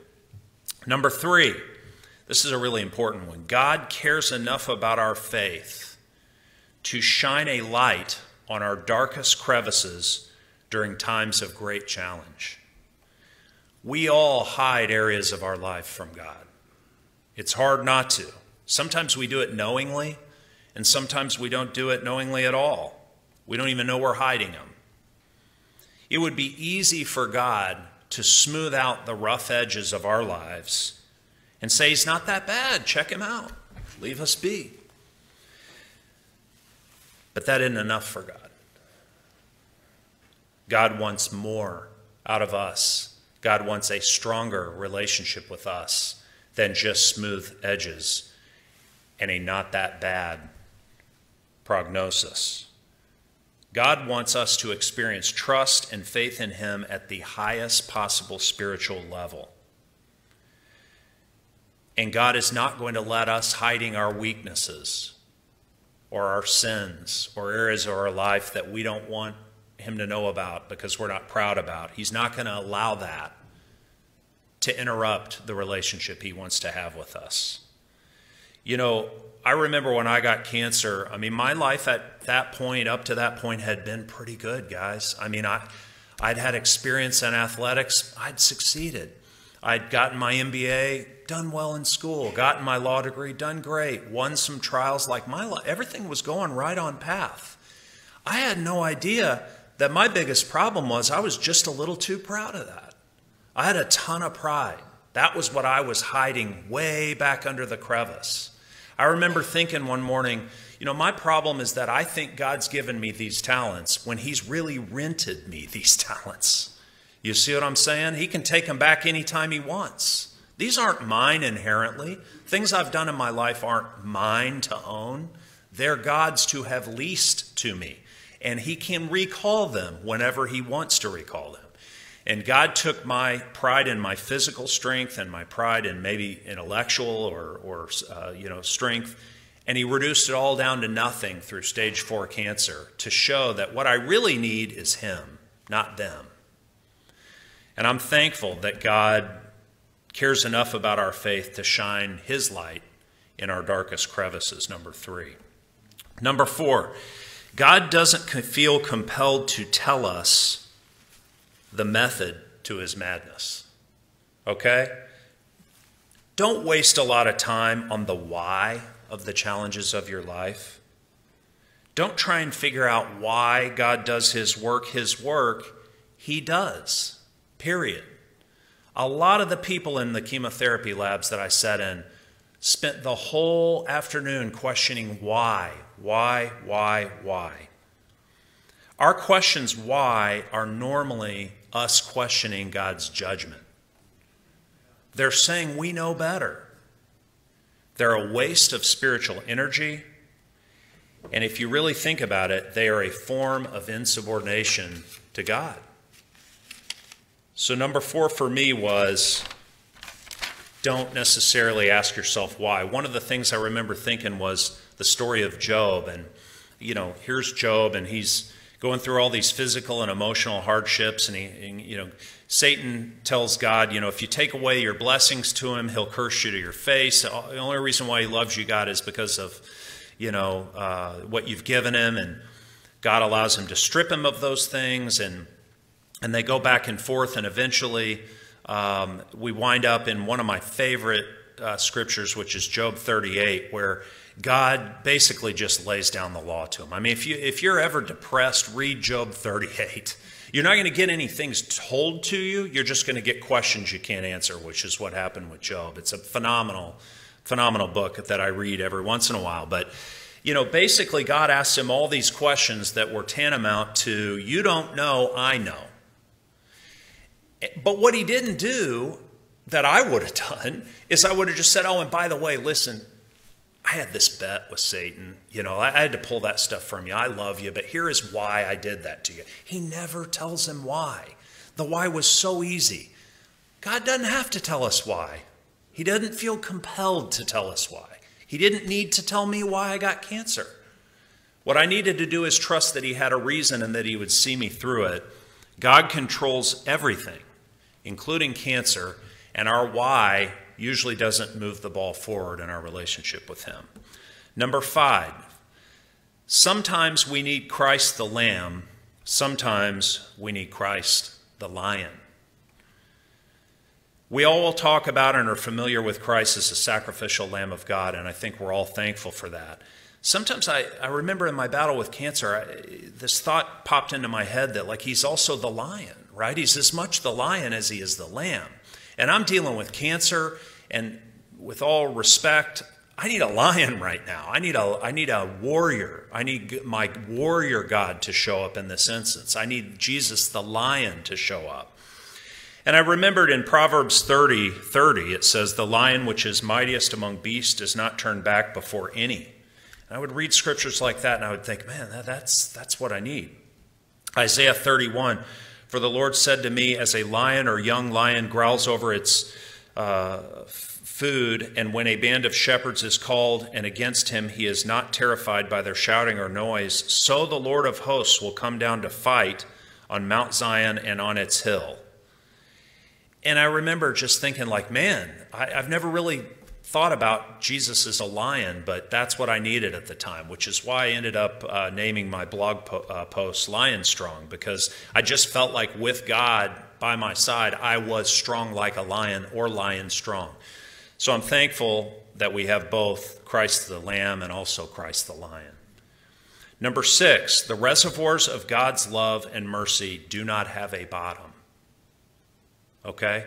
Number 3, this is a really important one. God cares enough about our faith to shine a light on our darkest crevices during times of great challenge. We all hide areas of our life from God. It's hard not to. Sometimes we do it knowingly, and sometimes we don't do it knowingly at all. We don't even know we're hiding them. It would be easy for God to smooth out the rough edges of our lives and say, he's not that bad. Check him out. Leave us be. But that isn't enough for God. God wants more out of us. God wants a stronger relationship with us than just smooth edges and a not that bad prognosis. God wants us to experience trust and faith in him at the highest possible spiritual level. And God is not going to let us hiding our weaknesses or our sins or areas of our life that we don't want him to know about because we're not proud about. He's not going to allow that to interrupt the relationship he wants to have with us. You know, I remember when I got cancer, I mean, my life at that point, up to that point, had been pretty good, guys. I mean, I'd had experience in athletics. I'd succeeded. I'd gotten my MBA, done well in school, gotten my law degree, done great, won some trials. Like my life, everything was going right on path. I had no idea that my biggest problem was I was just a little too proud of that. I had a ton of pride. That was what I was hiding way back under the crevice. I remember thinking one morning, you know, my problem is that I think God's given me these talents when he's really rented me these talents. You see what I'm saying? He can take them back anytime he wants. These aren't mine inherently. Things I've done in my life aren't mine to own. They're God's to have leased to me. And he can recall them whenever he wants to recall them. And God took my pride in my physical strength and my pride in maybe intellectual or strength, and he reduced it all down to nothing through stage 4 cancer to show that what I really need is him, not them. And I'm thankful that God cares enough about our faith to shine his light in our darkest crevices, number 3. Number 4, God doesn't feel compelled to tell us the method to his madness. Okay? Don't waste a lot of time on the why of the challenges of your life. Don't try and figure out why God does his work. His work, he does. Period. A lot of the people in the chemotherapy labs that I sat in spent the whole afternoon questioning why. Our questions why are normally us questioning God's judgment. They're saying we know better. They're a waste of spiritual energy. And if you really think about it, they are a form of insubordination to God. So number 4 for me was, don't necessarily ask yourself why. One of the things I remember thinking was the story of Job. And, you know, here's Job, and he's going through all these physical and emotional hardships, and Satan tells God, if you take away your blessings to him, he'll curse you to your face. The only reason why he loves you, God, is because of, what you've given him, and God allows him to strip him of those things, and they go back and forth, and eventually we wind up in one of my favorite scriptures, which is Job 38, where God basically just lays down the law to him. I mean, if you're ever depressed, read Job 38. You're not going to get any things told to you. You're just going to get questions you can't answer, which is what happened with Job. It's a phenomenal book that I read every once in a while. But, basically God asked him all these questions that were tantamount to, you don't know, I know. But what he didn't do that I would have done is I would have just said, oh, and by the way, listen, I had this bet with Satan. I had to pull that stuff from you. I love you, but here is why I did that to you. He never tells him why. The why was so easy. God doesn't have to tell us why. He doesn't feel compelled to tell us why. He didn't need to tell me why I got cancer. What I needed to do is trust that he had a reason and that he would see me through it. God controls everything, including cancer, and our why usually doesn't move the ball forward in our relationship with him. Number 5, sometimes we need Christ the Lamb, sometimes we need Christ the Lion. We all will talk about and are familiar with Christ as the sacrificial Lamb of God, and I think we're all thankful for that. Sometimes I remember in my battle with cancer, this thought popped into my head that like he's also the lion, right? He's as much the lion as he is the lamb. And I'm dealing with cancer, and with all respect, I need a lion right now. I need a warrior. I need my warrior God to show up in this instance. I need Jesus the lion to show up. And I remembered in Proverbs 30:30, it says, the lion which is mightiest among beasts does not turn back before any. And I would read scriptures like that, and I would think, man, that's what I need. Isaiah 31, for the Lord said to me, as a lion or young lion growls over its food, and when a band of shepherds is called, and against him he is not terrified by their shouting or noise, so the Lord of hosts will come down to fight on Mount Zion and on its hill. And I remember just thinking like, man, I've never really thought about Jesus as a lion, but that's what I needed at the time, which is why I ended up naming my blog post Lion Strong, because I just felt like with God by my side, I was strong like a lion or lion strong. So I'm thankful that we have both Christ the Lamb and also Christ the Lion. Number 6, the reservoirs of God's love and mercy do not have a bottom. Okay?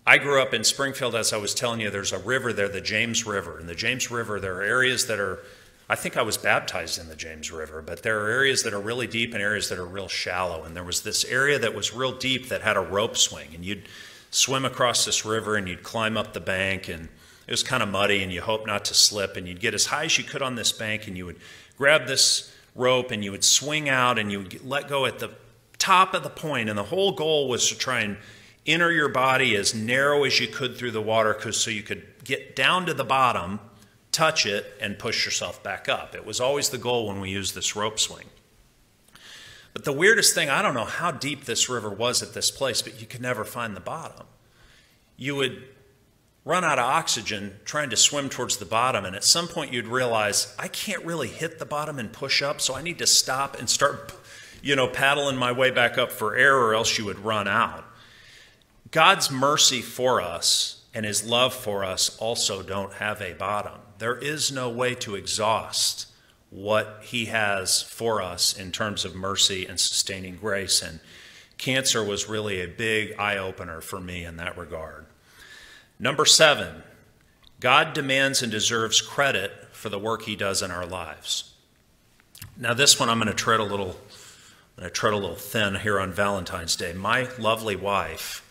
I grew up in Springfield, as I was telling you. There's a river there, the James River. In the James River, there are areas that are, I think I was baptized in the James River, but there are areas that are really deep and areas that are real shallow. And there was this area that was real deep that had a rope swing. And you'd swim across this river and you'd climb up the bank, and it was kind of muddy and you hope not to slip. And you'd get as high as you could on this bank, and you would grab this rope and you would swing out and you would let go at the top of the point. And the whole goal was to try and enter your body as narrow as you could through the water, so you could get down to the bottom, touch it, and push yourself back up. It was always the goal when we used this rope swing. But the weirdest thing, I don't know how deep this river was at this place, but you could never find the bottom. You would run out of oxygen trying to swim towards the bottom, and at some point you'd realize, I can't really hit the bottom and push up, so I need to stop and start, paddling my way back up for air, or else you would run out. God's mercy for us and his love for us also don't have a bottom. There is no way to exhaust what he has for us in terms of mercy and sustaining grace. And cancer was really a big eye-opener for me in that regard. Number 7, God demands and deserves credit for the work he does in our lives. Now this one I'm going to tread a little thin here on Valentine's Day. My lovely wife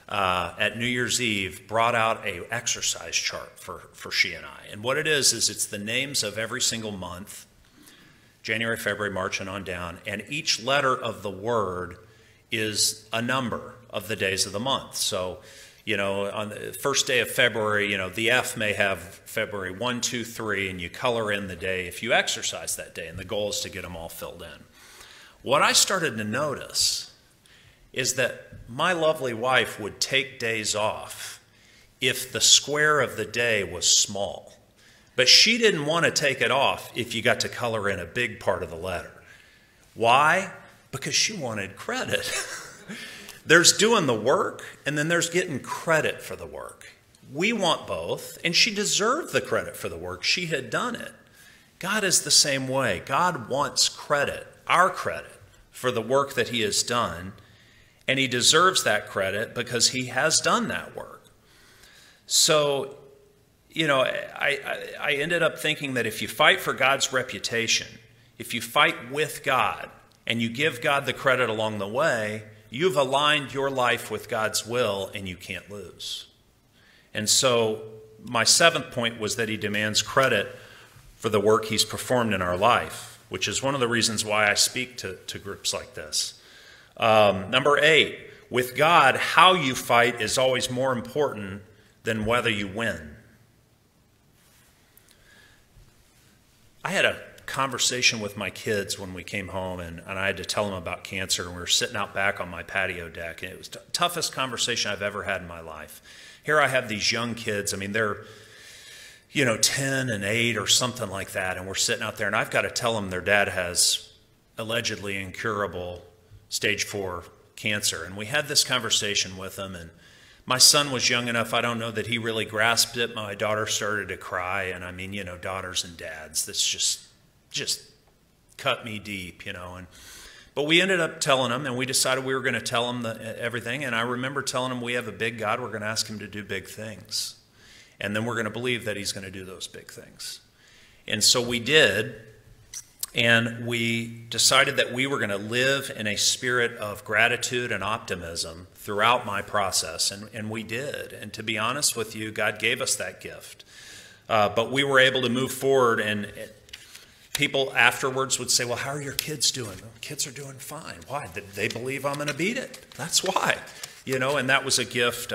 at New Year's Eve brought out an exercise chart for she and I. And what it is it's the names of every single month, January, February, March, and on down. And each letter of the word is a number of the days of the month. So, on the first day of February, the F may have February 1, 2, 3, and you color in the day if you exercise that day. And the goal is to get them all filled in. What I started to notice is that my lovely wife would take days off if the square of the day was small. But she didn't want to take it off if you got to color in a big part of the letter. Why? Because she wanted credit. There's doing the work, and then there's getting credit for the work. We want both, and she deserved the credit for the work. She had done it. God is the same way. God wants credit, our credit, for the work that he has done. And he deserves that credit because he has done that work. So, I ended up thinking that if you fight for God's reputation, if you fight with God, and you give God the credit along the way, you've aligned your life with God's will, and you can't lose. And so, my 7th point was that he demands credit for the work he's performed in our life, which is one of the reasons why I speak to groups like this. Number 8, with God, how you fight is always more important than whether you win. I had a conversation with my kids when we came home, and I had to tell them about cancer, and we were sitting out back on my patio deck, and it was the toughest conversation I've ever had in my life. Here I have these young kids. I mean, they're 10 and 8 or something like that, and we're sitting out there, and I've got to tell them their dad has allegedly incurable stage 4 cancer. And we had this conversation with them, and my son was young enough, I don't know that he really grasped it. My daughter started to cry, and I mean, daughters and dads, this just cut me deep, But we ended up telling them, and we decided we were going to tell them everything. And I remember telling them we have a big God, we're going to ask him to do big things. And then we're going to believe that he's going to do those big things. And so we did. And we decided that we were going to live in a spirit of gratitude and optimism throughout my process, and we did. And to be honest with you, God gave us that gift But we were able to move forward, and people afterwards would say, well, how are your kids doing? Well, kids are doing fine. Why? They believe I'm going to beat it. That's why. And that was a gift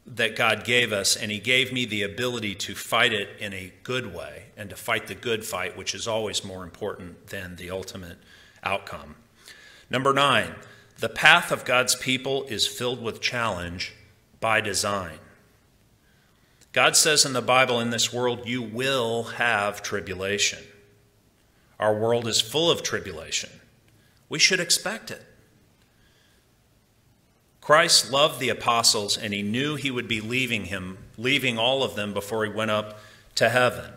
that God gave us, and he gave me the ability to fight it in a good way and to fight the good fight, which is always more important than the ultimate outcome. Number 9, the path of God's people is filled with challenge by design. God says in the Bible, in this world, you will have tribulation. Our world is full of tribulation. We should expect it. Christ loved the apostles, and he knew he would be leaving all of them before he went up to heaven.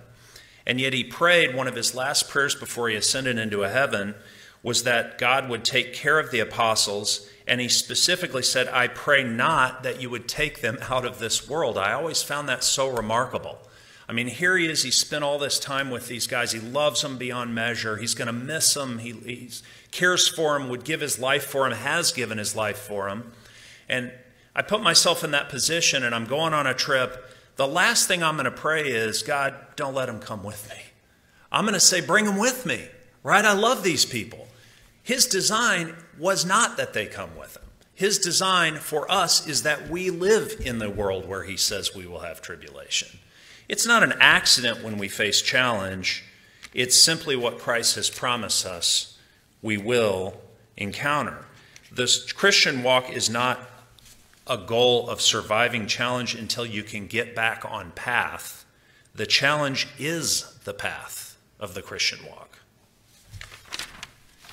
And yet he prayed, one of his last prayers before he ascended into heaven was that God would take care of the apostles, and he specifically said, I pray not that you would take them out of this world. I always found that so remarkable. I mean, here he is, he spent all this time with these guys, he loves them beyond measure, he's going to miss them, he cares for them, would give his life for them, has given his life for them. And I put myself in that position, and I'm going on a trip. The last thing I'm going to pray is, God, don't let them come with me. I'm going to say, bring them with me, right? I love these people. His design was not that they come with him. His design for us is that we live in the world where he says we will have tribulation. It's not an accident when we face challenge. It's simply what Christ has promised us we will encounter. This Christian walk is not a goal of surviving challenge until you can get back on path. The challenge is the path of the Christian walk.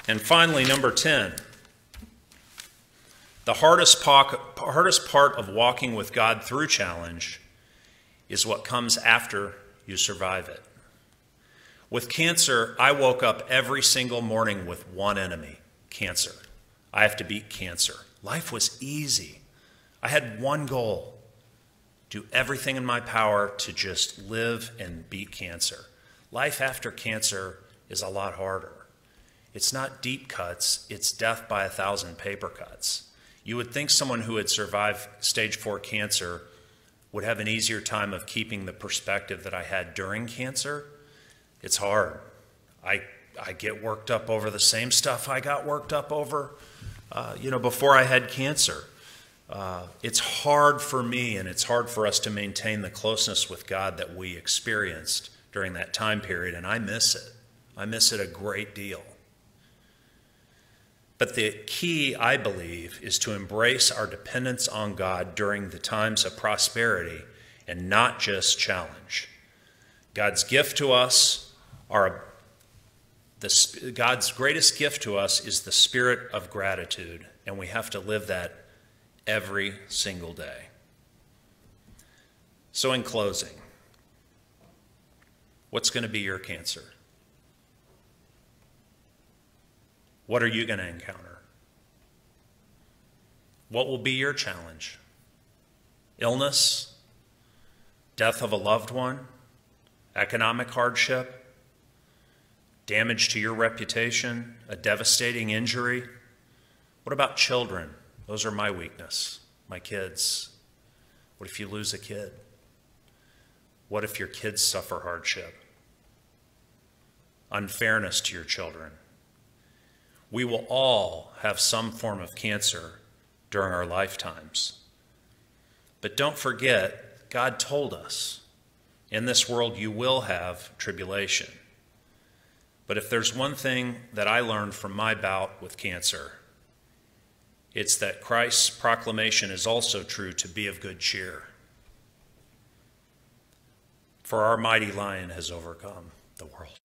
And finally, number 10, the hardest part of walking with God through challenge is what comes after you survive it. With cancer, I woke up every single morning with one enemy, cancer. I have to beat cancer. Life was easy. I had one goal, do everything in my power to just live and beat cancer. Life after cancer is a lot harder. It's not deep cuts, it's death by 1,000 paper cuts. You would think someone who had survived stage 4 cancer would have an easier time of keeping the perspective that I had during cancer. It's hard. I get worked up over the same stuff I got worked up over, before I had cancer. It's hard for me, and it's hard for us to maintain the closeness with God that we experienced during that time period, and I miss it. I miss it a great deal. But the key, I believe, is to embrace our dependence on God during the times of prosperity and not just challenge. God's gift to us God's greatest gift to us is the spirit of gratitude, and we have to live that every single day. So in closing, what's going to be your cancer? What are you going to encounter? What will be your challenge? Illness? Death of a loved one? Economic hardship? Damage to your reputation? A devastating injury? What about children? Those are my weakness, my kids. What if you lose a kid? What if your kids suffer hardship? Unfairness to your children. We will all have some form of cancer during our lifetimes. But don't forget, God told us, in this world you will have tribulation. But if there's one thing that I learned from my bout with cancer, it's that Christ's proclamation is also true to be of good cheer. For our mighty Lion has overcome the world.